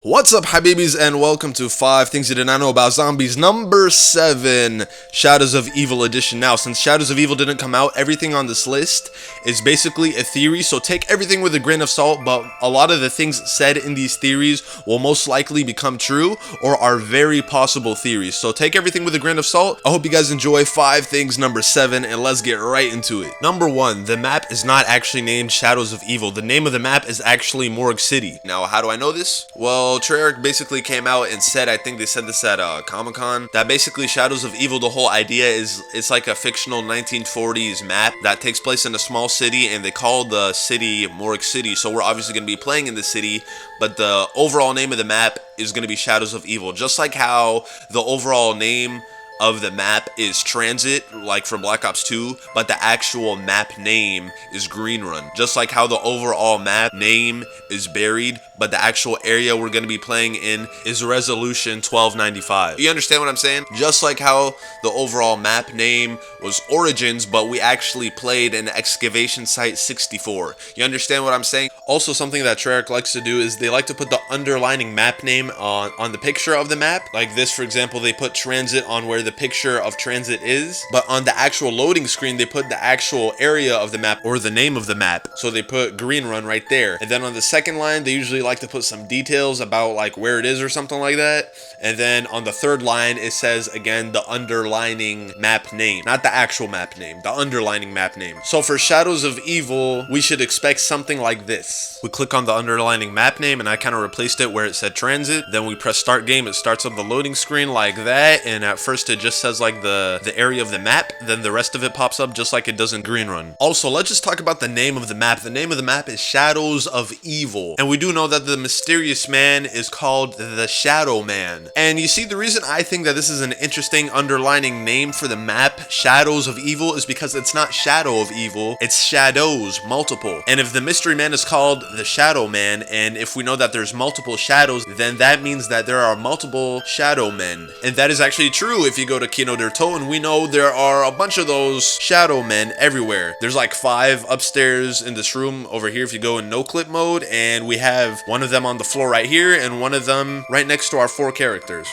What's up, Habibis, and welcome to 5 Things You Did Not Know About Zombies, number 7, Shadows of Evil edition. Now, since Shadows of Evil didn't come out, everything on this list is basically a theory, so take everything with a grain of salt, but a lot of the things said in these theories will most likely become true, or are very possible theories. So take everything with a grain of salt. I hope you guys enjoy 5 Things number 7, and let's get right into it. Number 1, the map is not actually named Shadows of Evil. The name of the map is actually Morgue City. Now, how do I know this? Well, Treyarch basically came out and said, I think they said this at Comic-Con, that basically Shadows of Evil, the whole idea is it's like a fictional 1940s map that takes place in a small city, and they call the city Morgue City, so we're obviously going to be playing in the city, but the overall name of the map is going to be Shadows of Evil, just like how the overall name of the map is Transit, like from Black Ops 2, but the actual map name is Green Run. Just like how the overall map name is Buried, but the actual area we're going to be playing in is Resolution 1295. You understand what I'm saying? Just like how the overall map name was Origins, but we actually played in Excavation Site 64. You understand what I'm saying? Also, something that Treyarch likes to do is they like to put the underlining map name on the picture of the map. Like this, for example, they put Transit on where the picture of Transit is, but on the actual loading screen they put the actual area of the map or the name of the map, so they put Green Run right there. And then on the second line they usually like to put some details about like where it is or something like that, and then on the third line it says again the underlining map name, not the actual map name, the underlining map name. So for Shadows of Evil we should expect something like this. We click on the underlining map name and I kind of replaced it where it said Transit, then we press start game, it starts up the loading screen like that, and at first it just says like the area of the map, then the rest of it pops up just like it does in Green Run. Also, let's just talk about the name of the map. The name of the map is Shadows of Evil, and we do know that the mysterious man is called the Shadow Man. And you see, the reason I think that this is an interesting underlining name for the map, Shadows of Evil, is because it's not Shadow of Evil, it's Shadows, multiple. And if the mystery man is called the Shadow Man, and if we know that there's multiple shadows, then that means that there are multiple Shadow Men. And that is actually true. If you go to Kino der Toten, we know there are a bunch of those Shadow Men everywhere. There's like 5 upstairs in this room over here if you go in no clip mode, and we have one of them on the floor right here and one of them right next to our 4 characters.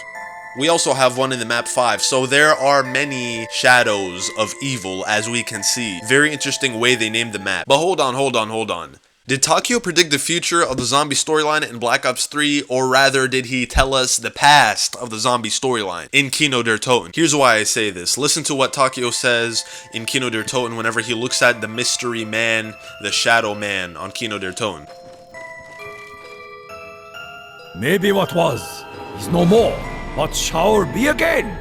We also have one in the map 5, so there are many Shadows of Evil, as we can see. Very interesting way they named the map. But hold on. Did Takio predict the future of the zombie storyline in Black Ops 3, or rather did he tell us the past of the zombie storyline in Kino der Toten? Here's why I say this. Listen to what Takio says in Kino der Toten whenever he looks at the mystery man, the Shadow Man on Kino der Toten. Maybe what was is no more, but shall be again.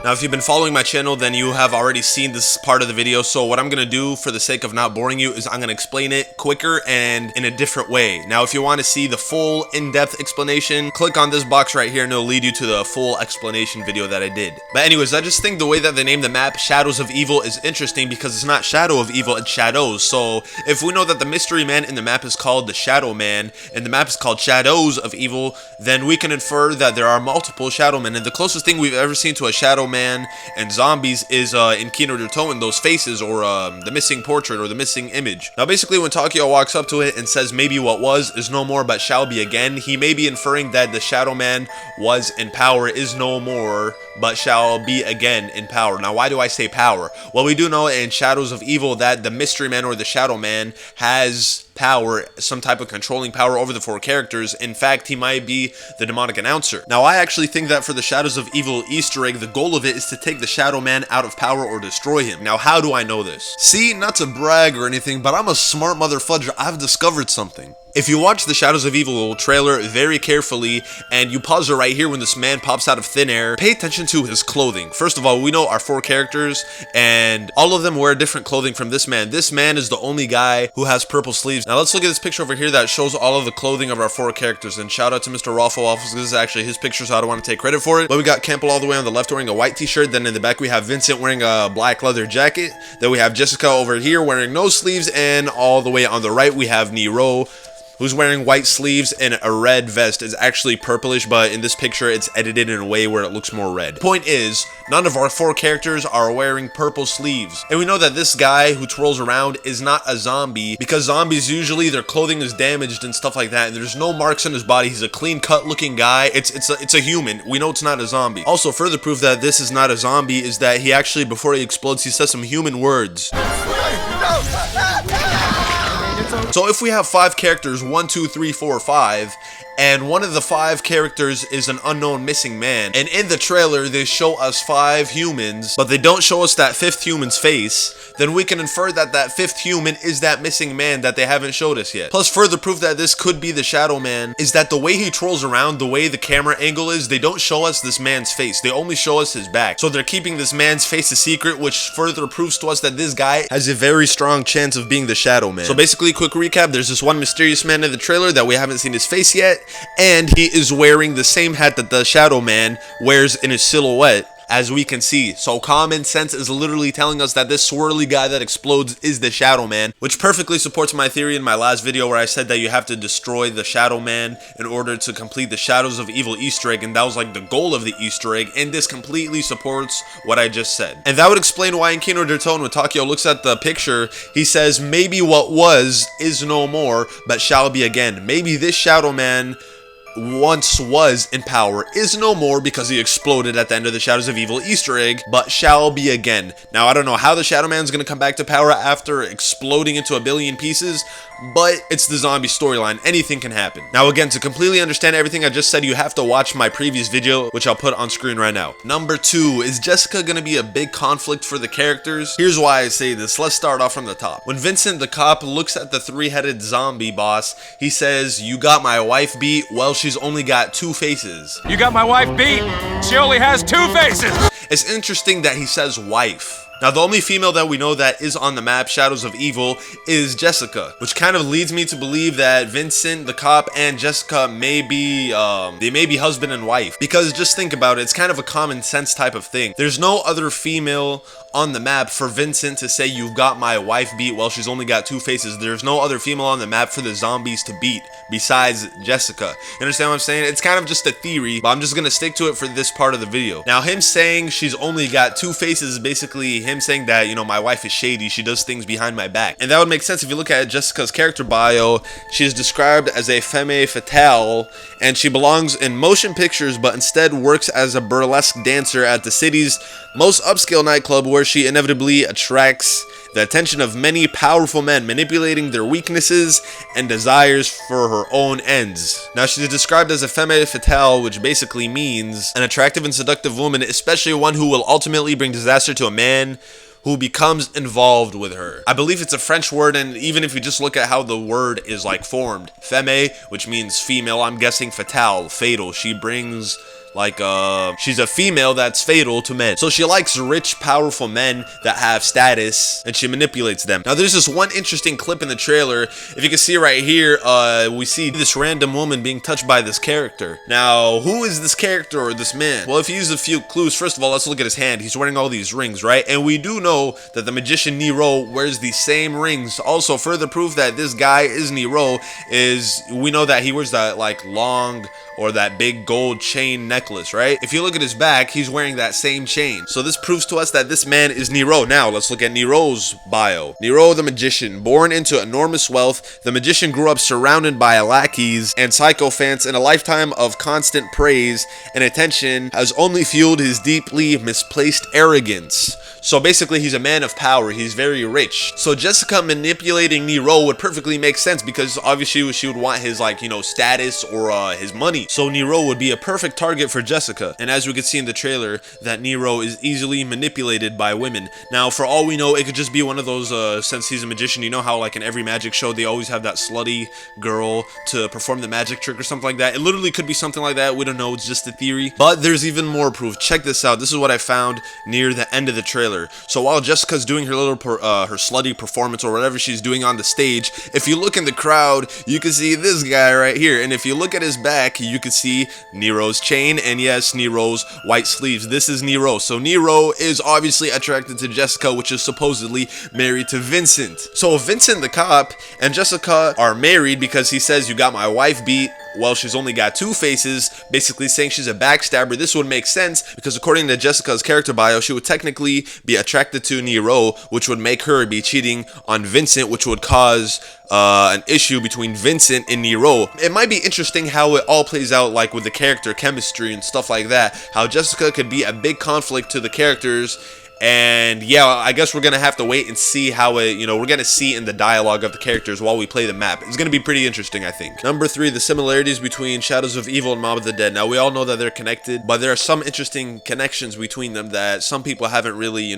Now, if you've been following my channel, then you have already seen this part of the video, so what I'm going to do for the sake of not boring you is I'm going to explain it quicker and in a different way. Now, if you want to see the full in-depth explanation, click on this box right here and it'll lead you to the full explanation video that I did. But anyways, I just think the way that they named the map Shadows of Evil is interesting because it's not Shadow of Evil, it's Shadows. So if we know that the mystery man in the map is called the Shadow Man and the map is called Shadows of Evil, then we can infer that there are multiple Shadow Men, and the closest thing we've ever seen to a Shadow Man and zombies is in Kino der Toten, those faces, or the missing portrait or the missing image. Now basically when Takio walks up to it and says maybe what was is no more but shall be again, he may be inferring that the Shadow Man was in power, is no more but shall be again in power. Now why do I say power? Well, we do know in Shadows of Evil that the mystery man or the Shadow Man has power, some type of controlling power over the 4 characters. In fact, he might be the demonic announcer. Now, I actually think that for the Shadows of Evil Easter egg, the goal of it is to take the Shadow Man out of power or destroy him. Now, how do I know this? See, not to brag or anything, but I'm a smart motherfudger. I've discovered something. If you watch the Shadows of Evil trailer very carefully and you pause it right here when this man pops out of thin air, pay attention to his clothing. First of all, we know our 4 characters and all of them wear different clothing from this man. This man is the only guy who has purple sleeves. Now let's look at this picture over here that shows all of the clothing of our 4 characters, and shout out to Mr. Raffle Waffles. This is actually his picture, so I don't want to take credit for it. But we got Campbell all the way on the left wearing a white t-shirt, then in the back we have Vincent wearing a black leather jacket, then we have Jessica over here wearing no sleeves, and all the way on the right we have Nero who's wearing white sleeves and a red vest is actually purplish, but in this picture it's edited in a way where it looks more red. Point is, none of our 4 characters are wearing purple sleeves. And we know that this guy who twirls around is not a zombie, because zombies usually their clothing is damaged and stuff like that, and there's no marks on his body. He's a clean cut looking guy. It's a human. We know it's not a zombie. Also, further proof that this is not a zombie is that he actually, before he explodes, he says some human words. So if we have 5 characters, 1, 2, 3, 4, 5, and one of the 5 characters is an unknown missing man, and in the trailer they show us 5 humans, but they don't show us that 5th human's face, then we can infer that that 5th human is that missing man that they haven't showed us yet. Plus, further proof that this could be the Shadow Man is that the way he twirls around, the way the camera angle is, they don't show us this man's face. They only show us his back. So they're keeping this man's face a secret, which further proves to us that this guy has a very strong chance of being the Shadow Man. So basically, quick recap, there's this one mysterious man in the trailer that we haven't seen his face yet, and he is wearing the same hat that the Shadow Man wears in his silhouette, as we can see. So common sense is literally telling us that this swirly guy that explodes is the Shadow Man, which perfectly supports my theory in my last video where I said that you have to destroy the Shadow Man in order to complete the Shadows of Evil Easter egg, and that was like the goal of the Easter egg, and this completely supports what I just said. And that would explain why in Kino der Ton, when Takeo looks at the picture, he says, maybe what was is no more, but shall be again. Maybe this Shadow Man once was in power is no more because he exploded at the end of the Shadows of Evil Easter egg, but shall be again. Now, I don't know how the Shadow Man's gonna come back to power after exploding into a billion pieces, but it's the zombie storyline. Anything can happen. Now, again, to completely understand everything I just said, you have to watch my previous video, which I'll put on screen right now. Number 2, is Jessica gonna be a big conflict for the characters? Here's why I say this. Let's start off from the top. When Vincent the cop looks at the 3-headed zombie boss, he says, "You got my wife beat? Well, she's only got 2 faces." You got my wife beat? She only has 2 faces! It's interesting that he says wife. Now, the only female that we know that is on the map, Shadows of Evil, is Jessica, which kind of leads me to believe that Vincent, the cop, and Jessica may be, they may be husband and wife. Because just think about it, it's kind of a common sense type of thing. There's no other female on the map for Vincent to say, "You've got my wife beat," well, she's only got 2 faces. There's no other female on the map for the zombies to beat besides Jessica. You understand what I'm saying? It's kind of just a theory, but I'm just gonna stick to it for this part of the video. Now, him saying she's only got 2 faces is basically him saying that, you know, my wife is shady, she does things behind my back. And that would make sense if you look at Jessica's character bio. She is described as a femme fatale, and she belongs in motion pictures, but instead works as a burlesque dancer at the city's most upscale nightclub, where she inevitably attracts the attention of many powerful men, manipulating their weaknesses and desires for her own ends. Now, she's described as a femme fatale, which basically means an attractive and seductive woman, especially one who will ultimately bring disaster to a man who becomes involved with her. I believe it's a French word, and even if you just look at how the word is like formed, femme, which means female, I'm guessing fatale, fatal. She brings like, she's a female that's fatal to men. So she likes rich, powerful men that have status, and she manipulates them. Now, there's this one interesting clip in the trailer. If you can see right here, we see this random woman being touched by this character. Now, who is this character or this man? Well, if you use a few clues, first of all, let's look at his hand. He's wearing all these rings, right? And we do know that the magician Nero wears these same rings. Also, further proof that this guy is Nero is we know that he wears that, like, long or that big gold chain necklace, right? If you look at his back, he's wearing that same chain. So this proves to us that this man is Nero. Now, let's look at Nero's bio. Nero the magician. Born into enormous wealth, the magician grew up surrounded by lackeys and sycophants, and a lifetime of constant praise and attention has only fueled his deeply misplaced arrogance. So basically, he's a man of power. He's very rich. So Jessica manipulating Nero would perfectly make sense, because obviously she would want his, like, you know, status or his money. So Nero would be a perfect target for Jessica. And as we could see in the trailer, that Nero is easily manipulated by women. Now, for all we know, it could just be one of those, since he's a magician, you know how like in every magic show, they always have that slutty girl to perform the magic trick or something like that. It literally could be something like that. We don't know. It's just a theory. But there's even more proof. Check this out. This is what I found near the end of the trailer. So while Jessica's doing her little her slutty performance or whatever she's doing on the stage, if you look in the crowd, you can see this guy right here, and if you look at his back, you can see Nero's chain and yes, Nero's white sleeves. This is Nero. So Nero is obviously attracted to Jessica, which is supposedly married to Vincent. So Vincent the cop and Jessica are married because he says, "You got my wife beat." Well, she's only got two faces, basically saying she's a backstabber. This would make sense because according to Jessica's character bio, she would technically be attracted to Nero, which would make her be cheating on Vincent, which would cause an issue between Vincent and Nero. It might be interesting how it all plays out, like with the character chemistry and stuff like that, how Jessica could be a big conflict to the characters. And yeah, I guess we're gonna have to wait and see how it, we're gonna see in the dialogue of the characters while we play the map. It's gonna be pretty interesting, I think. Number 3, the similarities between Shadows of Evil and Mob of the Dead. Now, we all know that they're connected, but there are some interesting connections between them that some people haven't really,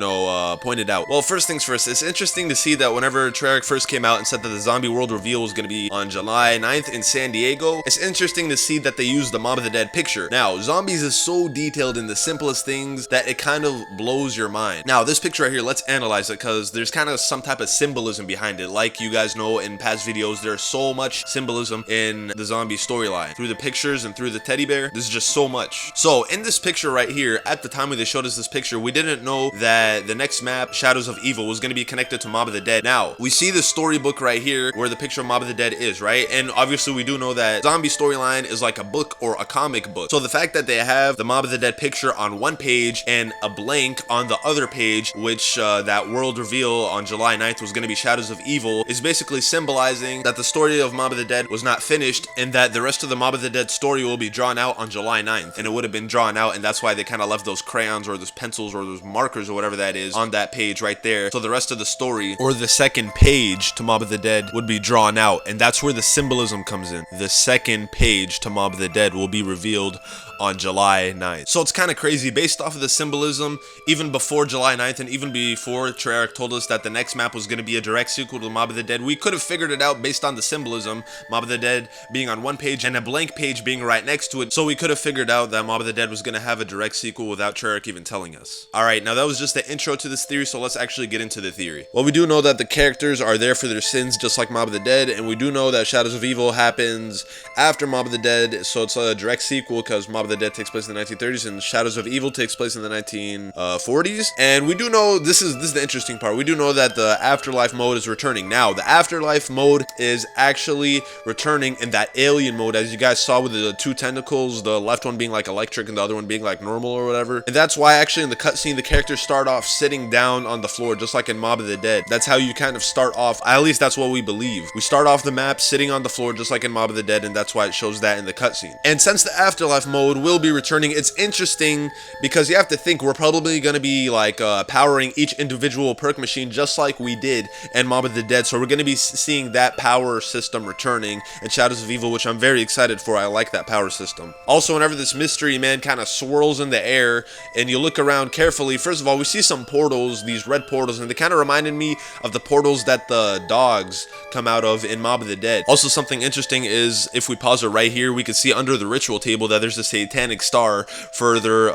pointed out. Well, first things first, it's interesting to see that whenever Treyarch first came out and said that the Zombie World reveal was gonna be on July 9th in San Diego, it's interesting to see that they used the Mob of the Dead picture. Now, Zombies is so detailed in the simplest things that it kind of blows your mind. Now, this picture right here, let's analyze it because there's kind of some type of symbolism behind it. Like you guys know in past videos, there's so much symbolism in the zombie storyline. Through the pictures and through the teddy bear, there's just so much. So in this picture right here, at the time when they showed us this picture, we didn't know that the next map, Shadows of Evil, was going to be connected to Mob of the Dead. Now, we see the storybook right here where the picture of Mob of the Dead is, right? And obviously we do know that zombie storyline is like a book or a comic book. So the fact that they have the Mob of the Dead picture on one page and a blank on the other page, which that world reveal on July 9th was going to be Shadows of Evil, is basically symbolizing that the story of Mob of the Dead was not finished and that the rest of the Mob of the Dead story will be drawn out on July 9th. And it would have been drawn out, and that's why they kind of left those crayons or those pencils or those markers or whatever that is on that page right there. So the rest of the story, or the second page to Mob of the Dead, would be drawn out, and that's where the symbolism comes in. The second page to Mob of the Dead will be revealed on July 9th. So it's kind of crazy based off of the symbolism. Even before July 9th and even before Treyarch told us that the next map was going to be a direct sequel to Mob of the Dead, we could have figured it out based on the symbolism, Mob of the Dead being on one page and a blank page being right next to it. So we could have figured out that Mob of the Dead was going to have a direct sequel without Treyarch even telling us. Alright, now that was just the intro to this theory, so let's actually get into the theory. Well, we do know that the characters are there for their sins just like Mob of the Dead, and we do know that Shadows of Evil happens after Mob of the Dead, so it's a direct sequel because Mob of the Dead takes place in the 1930s and Shadows of Evil takes place in the 1940s. And we do know, this is the interesting part, we do know that the Afterlife mode is returning. Now, the Afterlife mode is actually returning in that alien mode, as you guys saw with the two tentacles, the left one being like electric and the other one being like normal or whatever. And that's why actually in the cutscene, the characters start off sitting down on the floor, just like in Mob of the Dead. That's how you kind of start off, at least that's what we believe. We start off the map sitting on the floor, just like in Mob of the Dead, and that's why it shows that in the cutscene. And since the Afterlife mode will be returning, it's interesting because you have to think we're probably going to be like powering each individual perk machine just like we did in Mob of the Dead. So we're going to be seeing that power system returning in Shadows of Evil, which I'm very excited for. I like that power system. Also, whenever this mystery man kind of swirls in the air and you look around carefully, first of all, we see some portals, these red portals, and they kind of reminded me of the portals that the dogs come out of in Mob of the Dead. Also, something interesting is if we pause it right here, we can see under the ritual table that there's a satanic star, further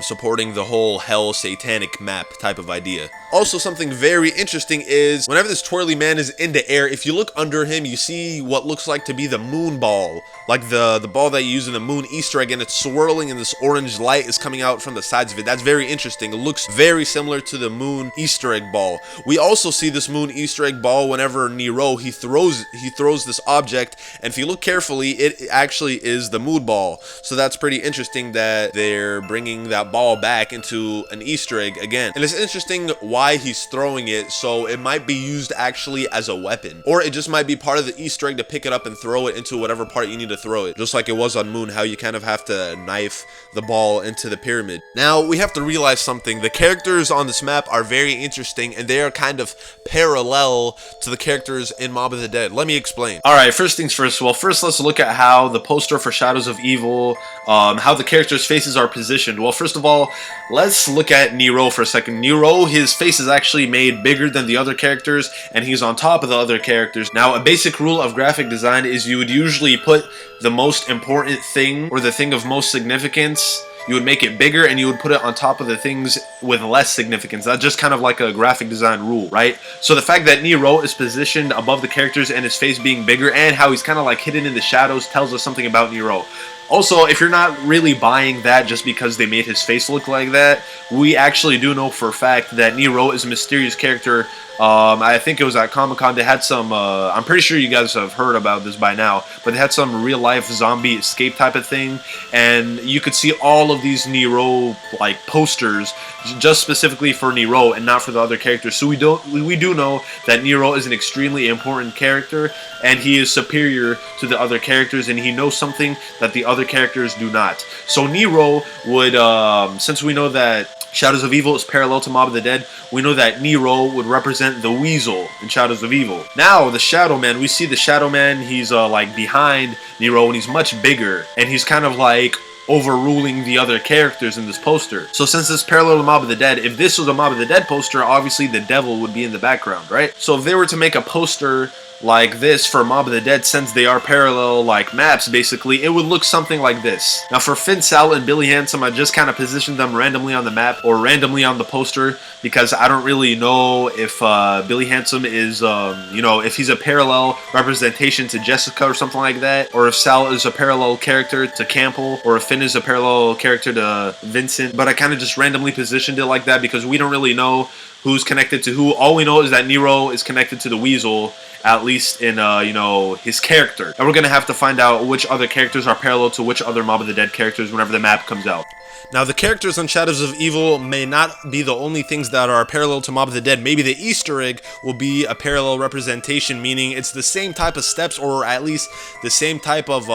supporting the whole hell satanic map type of idea. Also, something very interesting is whenever this twirly man is in the air, if you look under him, you see what looks like to be the moon ball, like the ball that you use in the moon Easter egg, and it's swirling and this orange light is coming out from the sides of it. That's very interesting. It looks very similar to the moon Easter egg ball. We also see this moon Easter egg ball whenever Nero he throws this object, and if you look carefully, it actually is the moon ball. So that's pretty interesting that they're bringing that ball back into an Easter egg again. And it's interesting why he's throwing it, so it might be used actually as a weapon, or it just might be part of the Easter egg to pick it up and throw it into whatever part you need to throw it, just like it was on Moon, how you kind of have to knife the ball into the pyramid. Now, we have to realize something. The characters on this map are very interesting, and they are kind of parallel to the characters in Mob of the Dead. Let me explain. Alright, first things first. Well, first let's look at how the poster for Shadows of Evil, how the characters' faces are positioned. Well, first of all, let's look at Nero for a second. Nero, his face is actually made bigger than the other characters, and he's on top of the other characters. Now, a basic rule of graphic design is you would usually put the most important thing, or the thing of most significance, you would make it bigger and you would put it on top of the things with less significance. That's just kind of like a graphic design rule, right? So the fact that Nero is positioned above the characters and his face being bigger and how he's kind of like hidden in the shadows tells us something about Nero. Also, if you're not really buying that just because they made his face look like that, we actually do know for a fact that Nero is a mysterious character. I think it was at Comic-Con, they had some, I'm pretty sure you guys have heard about this by now, but they had some real-life zombie escape type of thing, and you could see all of these Nero, like, posters, just specifically for Nero and not for the other characters. So we do know that Nero is an extremely important character, and he is superior to the other characters, and he knows something that the other characters do not. So Nero would, since we know that Shadows of Evil is parallel to Mob of the Dead, we know that Nero would represent the Weasel in Shadows of Evil. Now, the Shadow Man, we see the Shadow Man, he's like behind Nero and he's much bigger, and he's kind of like overruling the other characters in this poster. So since it's parallel to Mob of the Dead, if this was a Mob of the Dead poster, obviously the devil would be in the background, right? So if they were to make a poster like this for Mob of the Dead, since they are parallel like maps basically, it would look something like this. Now for Finn, Sal, and Billy Handsome, I just kind of positioned them randomly on the map or randomly on the poster because I don't really know if Billy Handsome is, you know, if he's a parallel representation to Jessica or something like that, or if Sal is a parallel character to Campbell, or if Finn is a parallel character to Vincent. But I kind of just randomly positioned it like that because we don't really know who's connected to who. All we know is that Nero is connected to the Weasel, at least in, you know, his character. And we're going to have to find out which other characters are parallel to which other Mob of the Dead characters whenever the map comes out. Now, the characters on Shadows of Evil may not be the only things that are parallel to Mob of the Dead. Maybe the Easter egg will be a parallel representation, meaning it's the same type of steps, or at least the same type of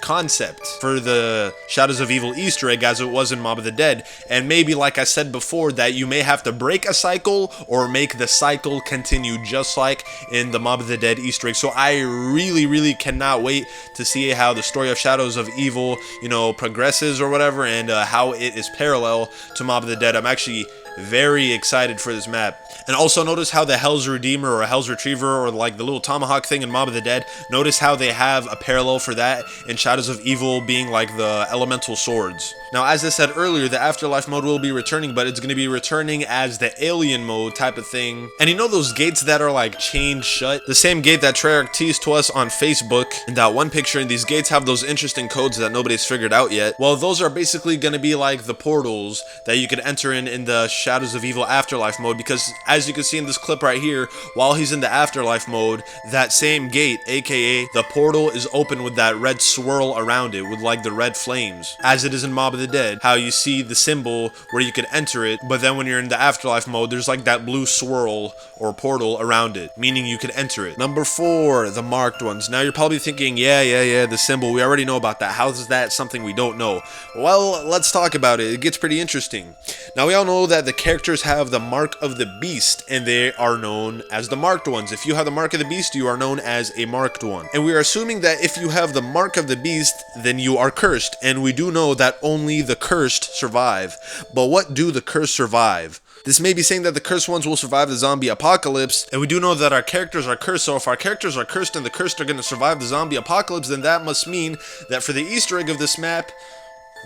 concept for the Shadows of Evil Easter egg as it was in Mob of the Dead. And maybe, like I said before, that you may have to break a cycle or make the cycle continue, just like in the Mob of the Dead Easter egg. So I really cannot wait to see how the story of Shadows of Evil, you know, progresses or whatever, and how it is parallel to Mob of the Dead. I'm actually very excited for this map. And also notice how the Hell's Redeemer or Hell's Retriever or like the little tomahawk thing in Mob of the Dead, notice how they have a parallel for that in Shadows of Evil being like the elemental swords. Now, as I said earlier, the Afterlife mode will be returning, but it's going to be returning as the alien mode type of thing. And you know those gates that are like chained shut? The same gate that Treyarch teased to us on Facebook in that one picture, and these gates have those interesting codes that nobody's figured out yet. Well, those are basically going to be like the portals that you could enter in the Shadows of Evil Afterlife mode, because as you can see in this clip right here, while he's in the Afterlife mode, that same gate, aka the portal, is open with that red swirl around it with like the red flames, as it is in Mob of the Dead, how you see the symbol where you could enter it, but then when you're in the Afterlife mode, there's like that blue swirl or portal around it, meaning you could enter it. Number 4, the marked ones. Now you're probably thinking, yeah, the symbol, we already know about that. How is that something we don't know? Well, let's talk about it. It gets pretty interesting. Now we all know that the characters have the mark of the beast, and they are known as the marked ones. If you have the mark of the beast, you are known as a marked one. And we are assuming that if you have the mark of the beast, then you are cursed, and we do know that only the cursed survive. But what do the cursed survive? This may be saying that the cursed ones will survive the zombie apocalypse, and we do know that our characters are cursed, so if our characters are cursed and the cursed are going to survive the zombie apocalypse, then that must mean that for the Easter egg of this map,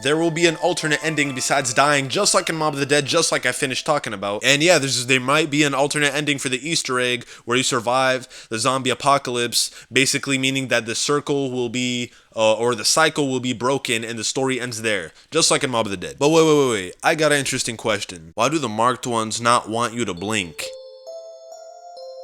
there will be an alternate ending besides dying, just like in Mob of the Dead, just like I finished talking about. And yeah, there might be an alternate ending for the Easter egg where you survive the zombie apocalypse, basically meaning that the circle will be, or the cycle will be broken and the story ends there, just like in Mob of the Dead. But wait, I got an interesting question. Why do the marked ones not want you to blink?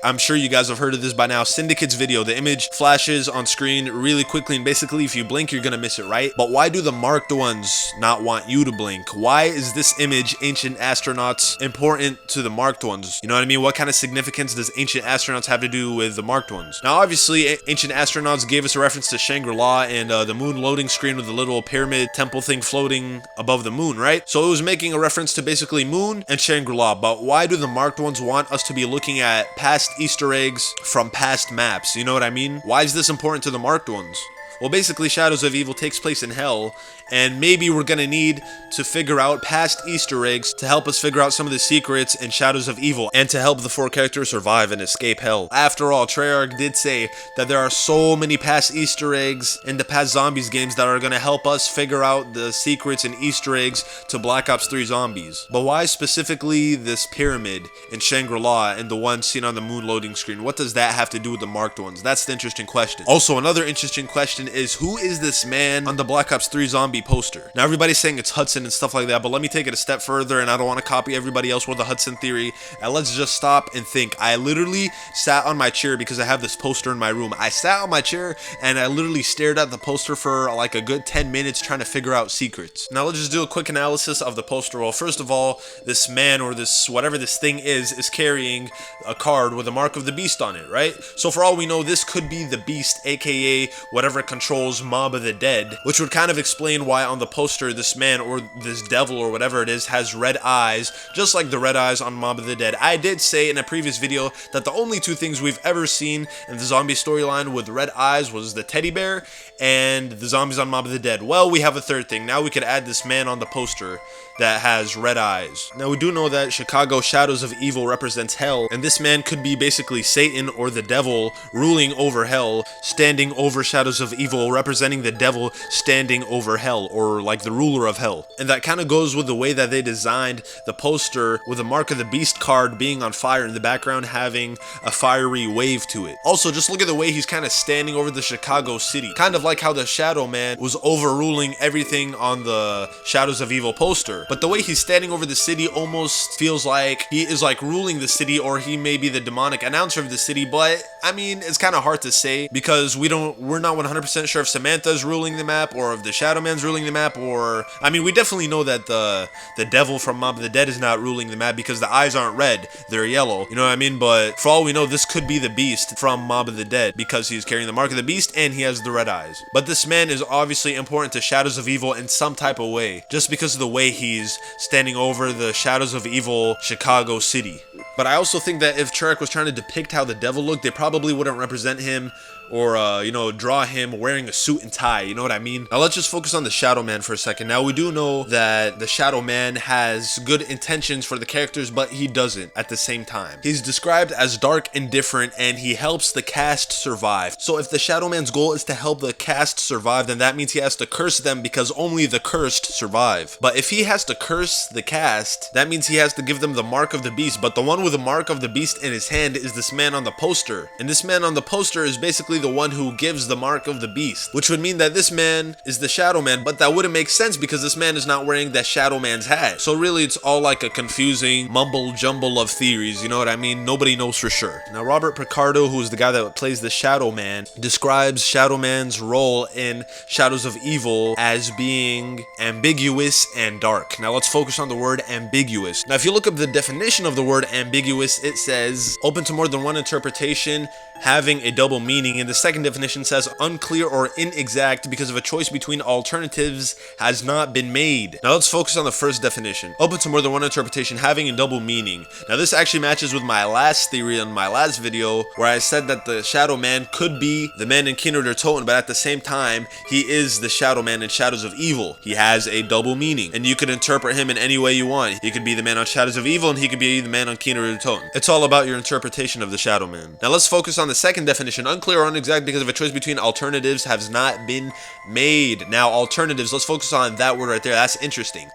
I'm sure you guys have heard of this by now. Syndicate's video, the image flashes on screen really quickly, and basically if you blink, you're gonna miss it, right? But why do the marked ones not want you to blink? Why is this image, Ancient Astronauts, important to the marked ones? You know what I mean? What kind of significance does Ancient Astronauts have to do with the marked ones? Now, obviously, Ancient Astronauts gave us a reference to Shangri-La and the moon loading screen with the little pyramid temple thing floating above the moon, right? So it was making a reference to basically moon and Shangri-La, but why do the marked ones want us to be looking at past Easter eggs from past maps? You know what I mean? Why is this important to the marked ones? Well, basically, Shadows of Evil takes place in hell, and maybe we're gonna need to figure out past Easter eggs to help us figure out some of the secrets in Shadows of Evil, and to help the 4 characters survive and escape hell. After all, Treyarch did say that there are so many past Easter eggs in the past Zombies games that are gonna help us figure out the secrets and Easter eggs to Black Ops 3 Zombies. But why specifically this pyramid in Shangri-La and the one seen on the moon loading screen? What does that have to do with the marked ones? That's the interesting question. Also, another interesting question is, who is this man on the Black Ops 3 Zombie poster? Now, everybody's saying it's Hudson and stuff like that, but let me take it a step further, and I don't want to copy everybody else with the Hudson theory, and let's just stop and think. I literally sat on my chair because I have this poster in my room. I sat on my chair and I literally stared at the poster for like a good 10 minutes trying to figure out secrets. Now, let's just do a quick analysis of the poster. Well, first of all, this man, or this whatever this thing is carrying a card with a mark of the beast on it, right? So for all we know, this could be the beast, aka whatever controls Mob of the Dead, which would kind of explain why on the poster this man, or this devil, or whatever it is, has red eyes, just like the red eyes on Mob of the Dead. I did say in a previous video that the only 2 things we've ever seen in the zombie storyline with red eyes was the teddy bear and the zombies on Mob of the Dead. Well, we have a 3rd thing. Now we could add this man on the poster that has red eyes. Now, we do know that Chicago Shadows of Evil represents hell, and this man could be basically Satan or the devil ruling over hell, standing over Shadows of Evil, representing the devil standing over hell, or like the ruler of hell. And that kind of goes with the way that they designed the poster, with the Mark of the Beast card being on fire in the background, having a fiery wave to it. Also, just look at the way he's kind of standing over the Chicago city, kind of like how the Shadow Man was overruling everything on the Shadows of Evil poster. But the way he's standing over the city almost feels like he is like ruling the city, or he may be the demonic announcer of the city. But I mean, it's kind of hard to say because we're not 100% sure if Samantha's ruling the map, or if the Shadow Man's ruling the map, or I mean, we definitely know that the devil from Mob of the Dead is not ruling the map because the eyes aren't red, they're yellow, you know what I mean? But for all we know, this could be the beast from Mob of the Dead because he's carrying the mark of the beast and he has the red eyes. But this man is obviously important to Shadows of Evil in some type of way, just because of the way he's standing over the Shadows of Evil Chicago city. But I also think that if Treyarch was trying to depict how the devil looked, they probably wouldn't represent him or, you know, draw him wearing a suit and tie, you know what I mean? Now let's just focus on the Shadow Man for a second. Now we do know that the Shadow Man has good intentions for the characters, but he doesn't at the same time. He's described as dark and different, and he helps the cast survive. So if the Shadow Man's goal is to help the cast survive, then that means he has to curse them because only the cursed survive. But if he has to curse the cast, that means he has to give them the mark of the beast. But the one with the mark of the beast in his hand is this man on the poster. And this man on the poster is basically the one who gives the mark of the beast, which would mean that this man is the Shadow Man, but that wouldn't make sense because this man is not wearing that Shadow Man's hat. So really, it's all like a confusing mumble jumble of theories, you know what I mean? Nobody knows for sure. Now, Robert Picardo, who is the guy that plays the Shadow Man, describes Shadow Man's role in Shadows of Evil as being ambiguous and dark. Now let's focus on the word ambiguous. Now, if you look up the definition of the word ambiguous, it says open to more than one interpretation, having a double meaning, and the second definition says unclear or inexact because of a choice between alternatives has not been made. Now let's focus on the first definition. Open to more than one interpretation, having a double meaning. Now this actually matches with my last theory on my last video, where I said that the Shadow Man could be the man in Kino der Toten, but at the same time, he is the Shadow Man in Shadows of Evil. He has a double meaning, and you could interpret him in any way you want. He could be the man on Shadows of Evil, and he could be the man on Kino der Toten. It's all about your interpretation of the Shadow Man. Now let's focus on the second definition, unclear or inexact because of a choice between alternatives has not been made. Now, alternatives, let's focus on that word right there. That's interesting.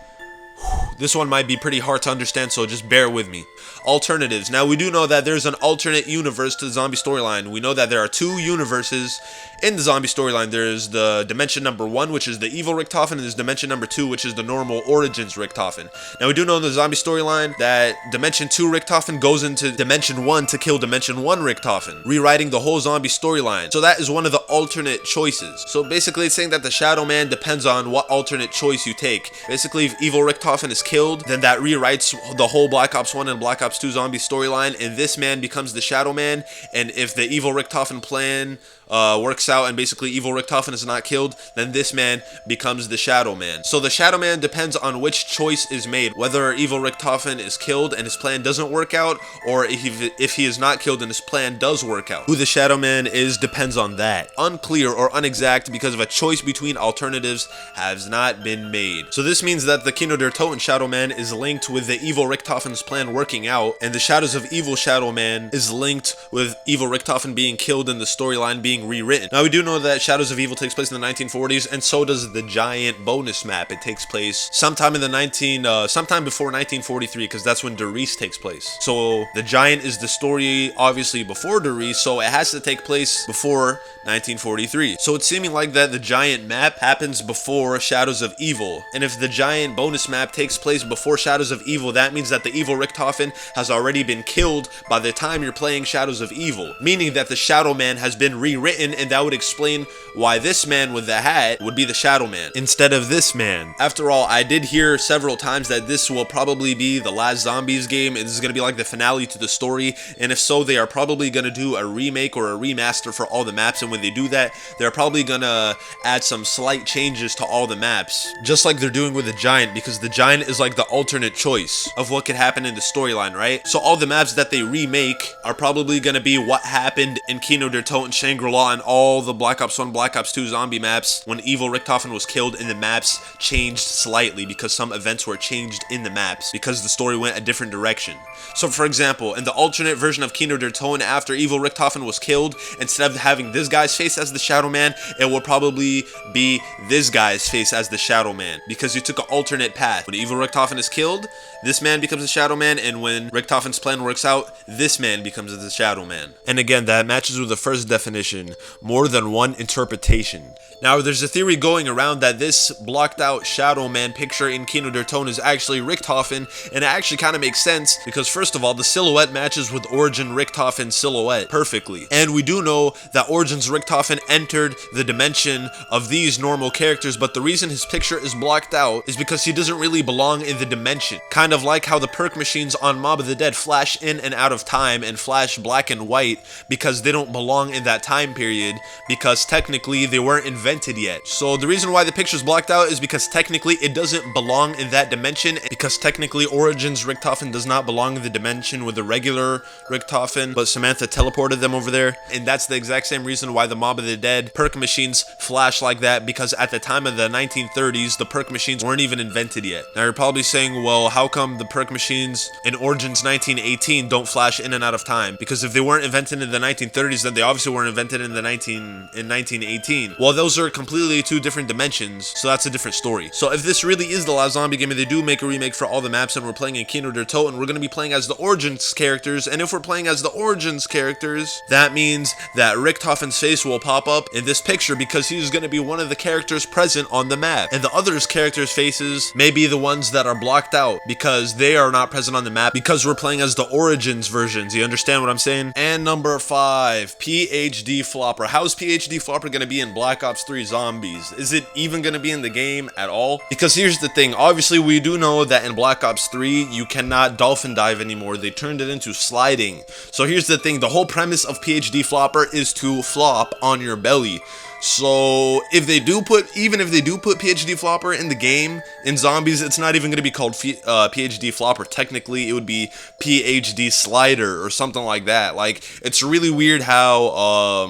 This one might be pretty hard to understand, so just bear with me. Alternatives. Now, we do know that there's an alternate universe to the zombie storyline. We know that there are 2 universes in the zombie storyline. There's the dimension number 1, which is the evil Richtofen, and there's dimension number 2, which is the normal origins Richtofen. Now, we do know in the zombie storyline that dimension 2 Richtofen goes into dimension 1 to kill dimension 1 Richtofen, rewriting the whole zombie storyline. So that is one of the alternate choices. So basically, it's saying that the Shadow Man depends on what alternate choice you take. Basically, if evil Richtofen is killed, then that rewrites the whole Black Ops 1 and Black Ops 2 zombie storyline, and this man becomes the Shadow Man. And if the evil Richtofen plan works out and basically evil Richtofen is not killed, then this man becomes the Shadow Man. So the Shadow Man depends on which choice is made, whether evil Richtofen is killed and his plan doesn't work out, or if he is not killed and his plan does work out. Who the Shadow Man is depends on that. Unclear or unexact because of a choice between alternatives has not been made. So this means that the Kino der Toten Shadow Man is linked with the evil Richtofen's plan working out, and the Shadows of Evil Shadow Man is linked with evil Richtofen being killed and the storyline being rewritten. Now we do know that Shadows of Evil takes place in the 1940s, and so does the Giant bonus map. It takes place sometime in the sometime before 1943, because that's when DIDNT takes place. So the Giant is the story obviously before DIDNT, so it has to take place before 1943. So it's seeming like that the Giant map happens before Shadows of Evil, and if the Giant bonus map takes place before Shadows of Evil, that means that the evil Richtofen has already been killed by the time you're playing Shadows of Evil, meaning that the Shadow Man has been rewritten, and that would explain why this man with the hat would be the Shadow Man instead of this man. After all, I did hear several times that this will probably be the last Zombies game, and this is going to be like the finale to the story, and if so, they are probably going to do a remake or a remaster for all the maps, and when they do that, they're probably going to add some slight changes to all the maps, just like they're doing with the Giant, because the Giant is like the alternate choice of what could happen in the storyline, right? So all the maps that they remake are probably going to be what happened in Kino der Toten, Shangri-La, and all the Black Ops 1, Black Ops 2 zombie maps when evil Richtofen was killed, and the maps changed slightly because some events were changed in the maps because the story went a different direction. So for example, in the alternate version of Kino der Toten, after evil Richtofen was killed, instead of having this guy's face as the Shadow Man, it will probably be this guy's face as the Shadow Man, because you took an alternate path. When evil Richtofen is killed, this man becomes the Shadow Man, and when Richtofen's plan works out, this man becomes the Shadow Man. And again, that matches with the first definition, more than one interpretation. Now, there's a theory going around that this blocked out Shadow Man picture in Kino der Toten is actually Richtofen, and it actually kind of makes sense because first of all, the silhouette matches with Origin Richtofen's silhouette perfectly. And we do know that Origin's Richtofen entered the dimension of these normal characters, but the reason his picture is blocked out is because he doesn't really belong in the dimension. Kind of like how the perk machines on Mob of the Dead flash in and out of time and flash black and white because they don't belong in that time period, because technically they weren't invented yet. So the reason why the picture's blocked out is because technically it doesn't belong in that dimension, because technically Origins Richtofen does not belong in the dimension with the regular Richtofen, but Samantha teleported them over there, and that's the exact same reason why the Mob of the Dead perk machines flash like that, because at the time of the 1930s, the perk machines weren't even invented yet. Now you're probably saying, well, how come the perk machines in Origins 1918 don't flash in and out of time? Because if they weren't invented in the 1930s, then they obviously weren't invented in 1918. Well, those are completely two different dimensions, so that's a different story. So if this really is the last zombie game and they do make a remake for all the maps and we're playing in Kino der Toten, we're going to be playing as the Origins characters, and if we're playing as the Origins characters, that means that Richtofen's face will pop up in this picture because he's going to be one of the characters present on the map, and the others characters' faces may be the ones that are blocked out because they are not present on the map because we're playing as the Origins versions. You understand what I'm saying? And number 5, PhD Flopper. How's PhD Flopper going to be in Black Ops 3 Zombies? Is it even going to be in the game at all? Because here's the thing, obviously we do know that in Black Ops 3 you cannot dolphin dive anymore. They turned it into sliding. So here's the thing, the whole premise of PhD Flopper is to flop on your belly. So if they do put, even if they do put PhD Flopper in the game, in Zombies, it's not even going to be called PhD Flopper. Technically, it would be PhD Slider or something like that. Like, it's really weird how,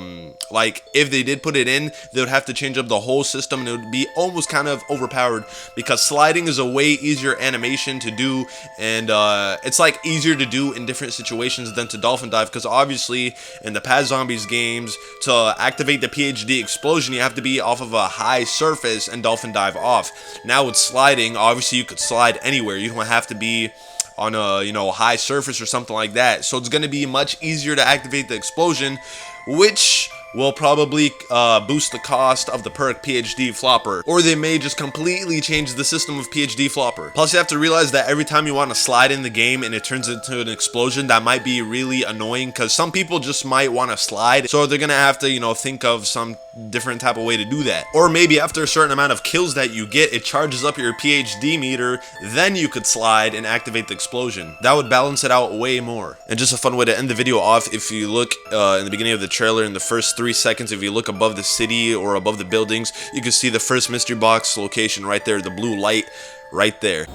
like, if they did put it in, they would have to change up the whole system, and it would be almost kind of overpowered, because sliding is a way easier animation to do, and it's like easier to do in different situations than to dolphin dive, because obviously in the past Zombies games, to activate the PhD explosion, you have to be off of a high surface and dolphin dive off. Now with sliding, obviously you could slide anywhere. You don't have to be on a, you know, high surface or something like that. So it's going to be much easier to activate the explosion, which will probably boost the cost of the perk PhD Flopper, or they may just completely change the system of PhD Flopper. Plus, you have to realize that every time you want to slide in the game and it turns into an explosion, that might be really annoying, because some people just might want to slide, so they're gonna have to, you know, think of some different type of way to do that. Or maybe after a certain amount of kills that you get, it charges up your PhD meter, then you could slide and activate the explosion. That would balance it out way more. And just a fun way to end the video off, if you look in the beginning of the trailer, in the first 3 seconds, if you look above the city or above the buildings, you can see the first mystery box location right there, the blue light right there.